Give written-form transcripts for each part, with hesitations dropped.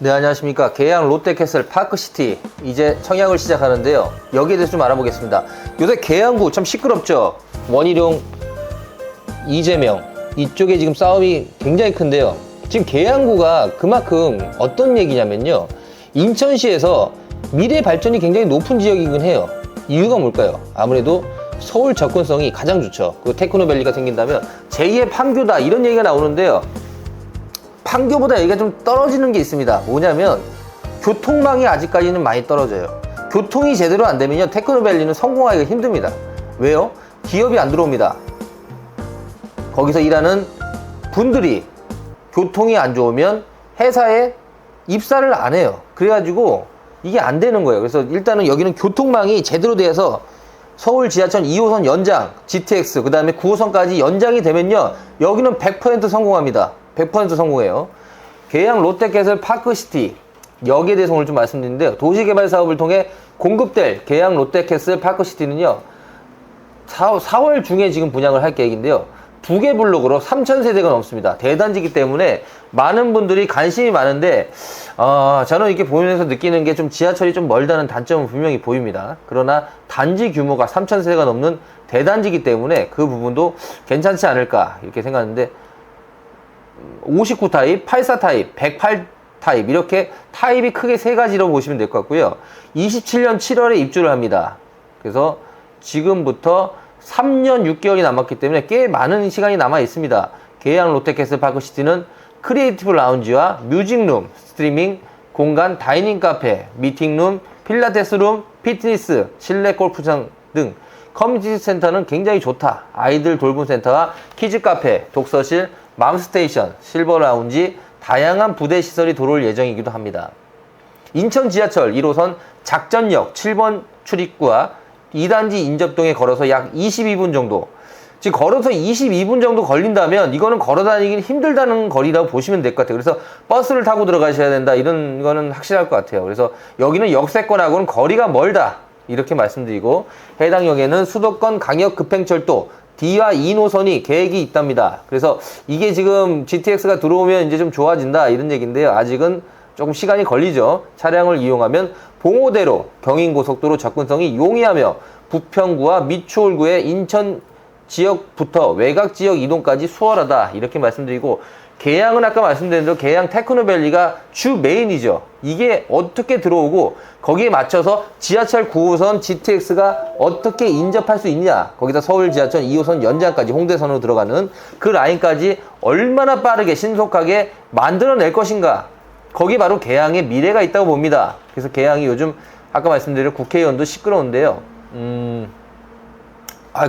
네, 안녕하십니까. 계양 롯데캐슬 파크시티 이제 청약을 시작하는데요. 여기에 대해서 좀 알아보겠습니다. 요새 계양구 참 시끄럽죠. 원희룡, 이재명 이쪽에 지금 싸움이 굉장히 큰데요. 지금 계양구가 그만큼 어떤 얘기냐면요, 인천시에서 미래 발전이 굉장히 높은 지역이긴 해요. 이유가 뭘까요? 아무래도 서울 접근성이 가장 좋죠. 그 테크노밸리가 생긴다면 제2의 판교다 이런 얘기가 나오는데요. 판교보다 여기가 좀 떨어지는 게 있습니다. 뭐냐면 교통망이 아직까지는 많이 떨어져요. 교통이 제대로 안 되면요, 테크노밸리는 성공하기가 힘듭니다. 왜요? 기업이 안 들어옵니다. 거기서 일하는 분들이 교통이 안 좋으면 회사에 입사를 안 해요. 그래가지고 이게 안 되는 거예요. 그래서 일단은 여기는 교통망이 제대로 돼서 서울 지하철 2호선 연장, GTX, 그 다음에 9호선까지 연장이 되면요, 여기는 100% 성공합니다. 100% 성공해요. 계양 롯데캐슬 파크시티, 여기에 대해서 오늘 좀 말씀드리는데요. 도시개발 사업을 통해 공급될 계양 롯데캐슬 파크시티는요, 4월 중에 지금 분양을 할 계획인데요. 2개 블록으로 3,000세대가 넘습니다. 대단지기 때문에 많은 분들이 관심이 많은데, 저는 이렇게 보면서 느끼는 게 좀 지하철이 좀 멀다는 단점은 분명히 보입니다. 그러나 단지 규모가 3,000세대가 넘는 대단지기 때문에 그 부분도 괜찮지 않을까 이렇게 생각하는데, 59 타입, 84 타입, 108 타입, 이렇게 타입이 크게 세 가지로 보시면 될 것 같고요. 27년 7월에 입주를 합니다. 그래서 지금부터 3년 6개월이 남았기 때문에 꽤 많은 시간이 남아 있습니다. 계양 롯데캐슬 파크시티는 크리에이티브 라운지와 뮤직룸, 스트리밍, 공간, 다이닝 카페, 미팅룸, 필라테스룸, 피트니스, 실내 골프장 등 커뮤니티 센터는 굉장히 좋다. 아이들 돌봄 센터와 키즈 카페, 독서실, 맘스테이션, 실버 라운지, 다양한 부대 시설이 들어올 예정이기도 합니다. 인천 지하철 1호선 작전역 7번 출입구와 2단지 인접동에 걸어서 약 22분 정도, 즉 걸어서 22분 정도 걸린다면 이거는 걸어 다니기 힘들다는 거리라고 보시면 될 것 같아요. 그래서 버스를 타고 들어가셔야 된다, 이런 거는 확실할 것 같아요. 그래서 여기는 역세권하고는 거리가 멀다 이렇게 말씀드리고, 해당 역에는 수도권 강역 급행철도 D와 2노선이 계획이 있답니다. 그래서 이게 지금 GTX가 들어오면 이제 좀 좋아진다 이런 얘기인데요. 아직은 조금 시간이 걸리죠. 차량을 이용하면 봉오대로 경인고속도로 접근성이 용이하며 부평구와 미추홀구의 인천 지역부터 외곽 지역 이동까지 수월하다 이렇게 말씀드리고, 계양은 아까 말씀드린 대로 계양 테크노밸리가 주 메인이죠. 이게 어떻게 들어오고 거기에 맞춰서 지하철 9호선 GTX가 어떻게 인접할 수 있냐, 거기다 서울 지하철 2호선 연장까지 홍대선으로 들어가는 그 라인까지 얼마나 빠르게 신속하게 만들어낼 것인가, 거기 바로 계양의 미래가 있다고 봅니다. 그래서 계양이 요즘 아까 말씀드린 국회의원도 시끄러운데요.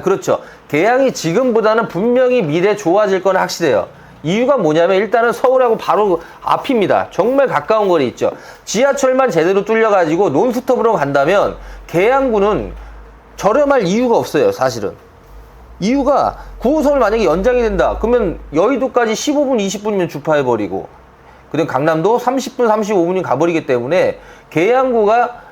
그렇죠. 계양이 지금보다는 분명히 미래 좋아질 건 확실해요. 이유가 뭐냐면 일단은 서울하고 바로 앞입니다. 정말 가까운 거리 있죠. 지하철만 제대로 뚫려가지고 논스톱으로 간다면 계양구는 저렴할 이유가 없어요. 사실은 이유가 9호선을 만약에 연장이 된다 그러면 여의도까지 15분 20분이면 주파해버리고, 그리고 강남도 30분 35분이 가버리기 때문에 계양구가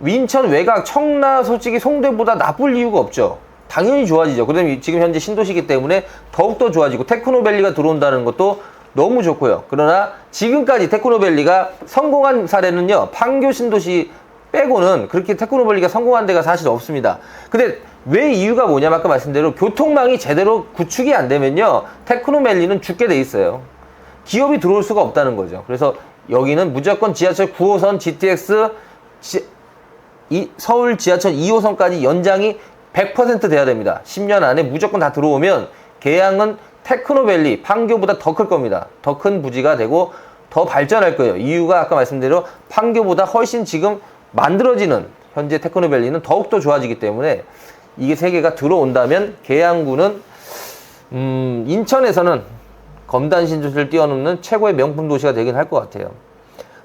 인천 외곽 청라 솔직히 송대보다 나쁠 이유가 없죠. 당연히 좋아지죠. 그다음에 지금 현재 신도시이기 때문에 더욱더 좋아지고, 테크노밸리가 들어온다는 것도 너무 좋고요. 그러나 지금까지 테크노밸리가 성공한 사례는요, 판교 신도시 빼고는 그렇게 테크노밸리가 성공한 데가 사실 없습니다. 근데 왜 이유가 뭐냐면 아까 말씀대로 교통망이 제대로 구축이 안 되면요, 테크노밸리는 죽게 돼 있어요. 기업이 들어올 수가 없다는 거죠. 그래서 여기는 무조건 지하철 9호선 GTX 서울 지하철 2호선까지 연장이 100% 돼야 됩니다. 10년 안에 무조건 다 들어오면 계양은 테크노밸리 판교보다 더 클 겁니다. 더 큰 부지가 되고 더 발전할 거예요. 이유가 아까 말씀대로 판교보다 훨씬 지금 만들어지는 현재 테크노밸리는 더욱더 좋아지기 때문에 이게 세 개가 들어온다면 계양구는 인천에서는 검단 신도시를 뛰어넘는 최고의 명품 도시가 되긴 할 것 같아요.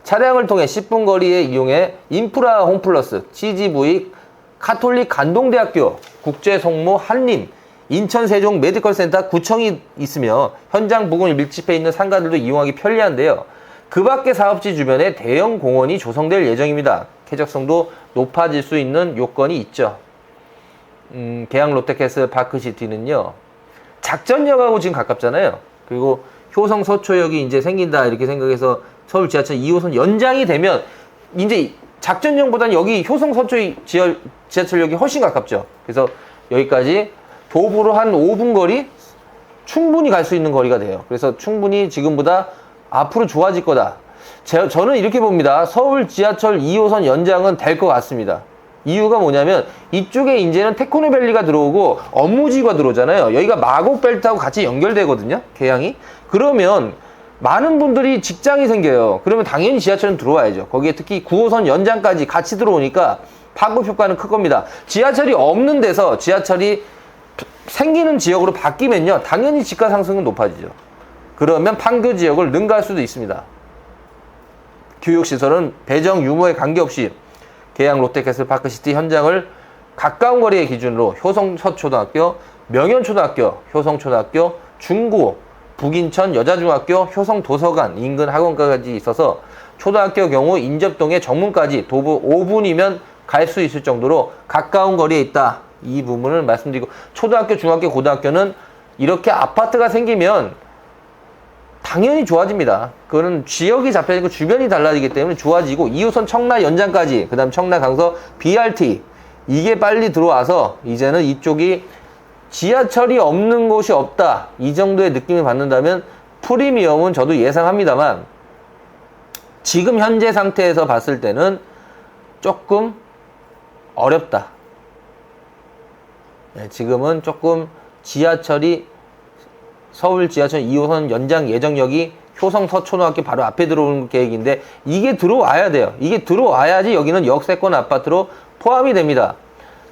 차량을 통해 10분 거리에 이용해 인프라 홈플러스, CGV, 카톨릭 간동대학교, 국제성모 한림, 인천 세종 메디컬센터 구청이 있으며 현장 부근을 밀집해 있는 상가들도 이용하기 편리한데요. 그 밖의 사업지 주변에 대형 공원이 조성될 예정입니다. 쾌적성도 높아질 수 있는 요건이 있죠. 계양 롯데캐슬 파크시티는요, 작전역하고 지금 가깝잖아요. 그리고 효성 서초역이 이제 생긴다 이렇게 생각해서 서울 지하철 2호선 연장이 되면 이제 작전역보다는 여기 효성 서초의 지하철역이 훨씬 가깝죠. 그래서 여기까지 도보로 한 5분 거리 충분히 갈 수 있는 거리가 돼요. 그래서 충분히 지금보다 앞으로 좋아질 거다. 저는 이렇게 봅니다. 서울 지하철 2호선 연장은 될 것 같습니다. 이유가 뭐냐면 이쪽에 이제는 테크노밸리가 들어오고 업무지구가 들어오잖아요. 여기가 마곡벨트하고 같이 연결되거든요. 계양이. 그러면 많은 분들이 직장이 생겨요. 그러면 당연히 지하철은 들어와야죠. 거기에 특히 9호선 연장까지 같이 들어오니까 파급 효과는 클 겁니다. 지하철이 없는 데서 지하철이 생기는 지역으로 바뀌면요, 당연히 집가 상승은 높아지죠. 그러면 판교 지역을 능가할 수도 있습니다. 교육시설은 배정 유무에 관계없이 계양 롯데캐슬파크시티 현장을 가까운 거리의 기준으로 효성 서초등학교, 명현초등학교, 효성초등학교, 중고, 북인천 여자중학교, 효성도서관 인근 학원까지 있어서 초등학교 경우 인접동의 정문까지 도보 5분이면 갈 수 있을 정도로 가까운 거리에 있다. 이 부분을 말씀드리고, 초등학교, 중학교, 고등학교는 이렇게 아파트가 생기면 당연히 좋아집니다. 그거는 지역이 잡혀지고 주변이 달라지기 때문에 좋아지고, 2호선 청라 연장까지, 그 다음 청라 강서 BRT, 이게 빨리 들어와서 이제는 이쪽이 지하철이 없는 곳이 없다, 이 정도의 느낌을 받는다면 프리미엄은 저도 예상합니다만 지금 현재 상태에서 봤을 때는 조금 어렵다. 네, 지금은 조금 지하철이 서울 지하철 2호선 연장 예정역이 효성 서초등학교 바로 앞에 들어오는 계획인데, 이게 들어와야 돼요. 이게 들어와야지 여기는 역세권 아파트로 포함이 됩니다.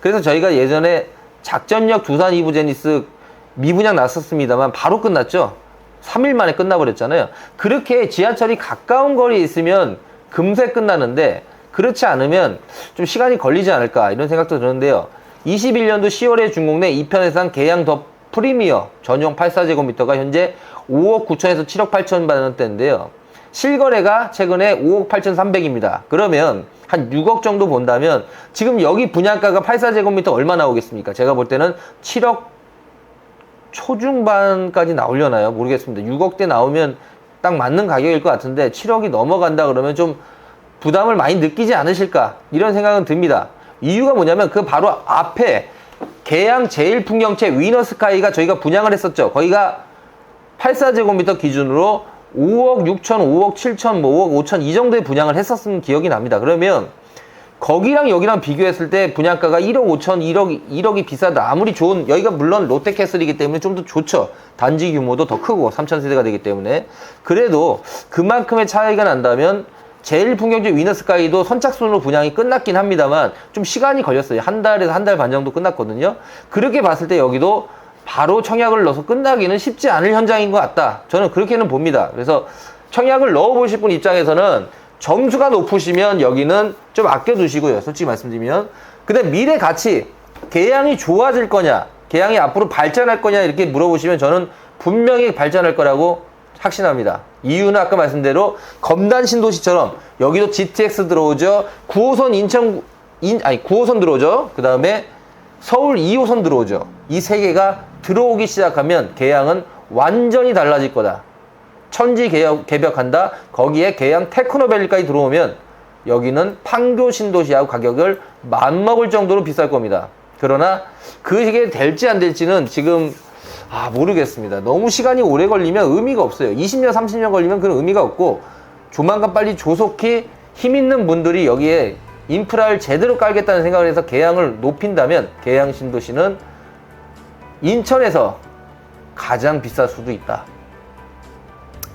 그래서 저희가 예전에 작전역 두산 이브제니스 미분양 났었습니다만 바로 끝났죠. 3일 만에 끝나버렸잖아요. 그렇게 지하철이 가까운 거리에 있으면 금세 끝나는데, 그렇지 않으면 좀 시간이 걸리지 않을까 이런 생각도 드는데요. 21년도 10월에 준공된 2편 해상 계양 더 프리미어 전용 84제곱미터가 현재 5억 9천에서 7억 8천 원대인데요. 실거래가 최근에 5억 8,300입니다. 그러면 한 6억 정도 본다면 지금 여기 분양가가 84제곱미터 얼마 나오겠습니까? 제가 볼 때는 7억 초중반까지 나오려나요? 모르겠습니다. 6억대 나오면 딱 맞는 가격일 것 같은데 7억이 넘어간다 그러면 좀 부담을 많이 느끼지 않으실까, 이런 생각은 듭니다. 이유가 뭐냐면 그 바로 앞에 계양 제1풍경채 위너스카이가 저희가 분양을 했었죠. 거기가 84제곱미터 기준으로 5억 6천, 5억 7천, 뭐 5억 5천 이 정도의 분양을 했었던 기억이 납니다. 그러면 거기랑 여기랑 비교했을 때 분양가가 1억 5천, 1억이 비싸다. 아무리 좋은, 여기가 물론 롯데캐슬이기 때문에 좀 더 좋죠. 단지 규모도 더 크고 3,000세대가 되기 때문에. 그래도 그만큼의 차이가 난다면 제1풍경채 위너스카이도 선착순으로 분양이 끝났긴 합니다만 좀 시간이 걸렸어요. 한 달에서 한 달 반 정도 끝났거든요. 그렇게 봤을 때 여기도 바로 청약을 넣어서 끝나기는 쉽지 않을 현장인 것 같다. 저는 그렇게는 봅니다. 그래서 청약을 넣어보실 분 입장에서는 점수가 높으시면 여기는 좀 아껴두시고요. 솔직히 말씀드리면. 근데 미래 가치, 계양이 좋아질 거냐, 계양이 앞으로 발전할 거냐 이렇게 물어보시면 저는 분명히 발전할 거라고 확신합니다. 이유는 아까 말씀대로 검단 신도시처럼 여기도 GTX 들어오죠. 9호선 9호선 들어오죠. 그 다음에 서울 2호선 들어오죠. 이 세 개가 들어오기 시작하면 계양은 완전히 달라질 거다. 천지 개벽한다. 거기에 계양 테크노밸리까지 들어오면 여기는 판교 신도시하고 가격을 맞먹을 정도로 비쌀 겁니다. 그러나 그게 될지 안 될지는 지금 모르겠습니다. 너무 시간이 오래 걸리면 의미가 없어요. 20년, 30년 걸리면 그런 의미가 없고, 조만간 빨리 조속히 힘 있는 분들이 여기에 인프라를 제대로 깔겠다는 생각을 해서 계양을 높인다면 계양 신도시는 인천에서 가장 비쌀 수도 있다.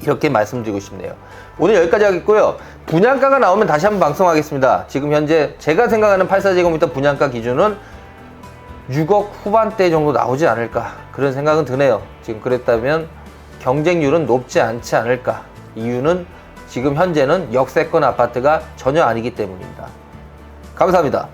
이렇게 말씀드리고 싶네요. 오늘 여기까지 하겠고요. 분양가가 나오면 다시 한번 방송하겠습니다. 지금 현재 제가 생각하는 84제곱미터 분양가 기준은 6억 후반대 정도 나오지 않을까, 그런 생각은 드네요. 지금 그랬다면 경쟁률은 높지 않지 않을까. 이유는 지금 현재는 역세권 아파트가 전혀 아니기 때문입니다. 감사합니다.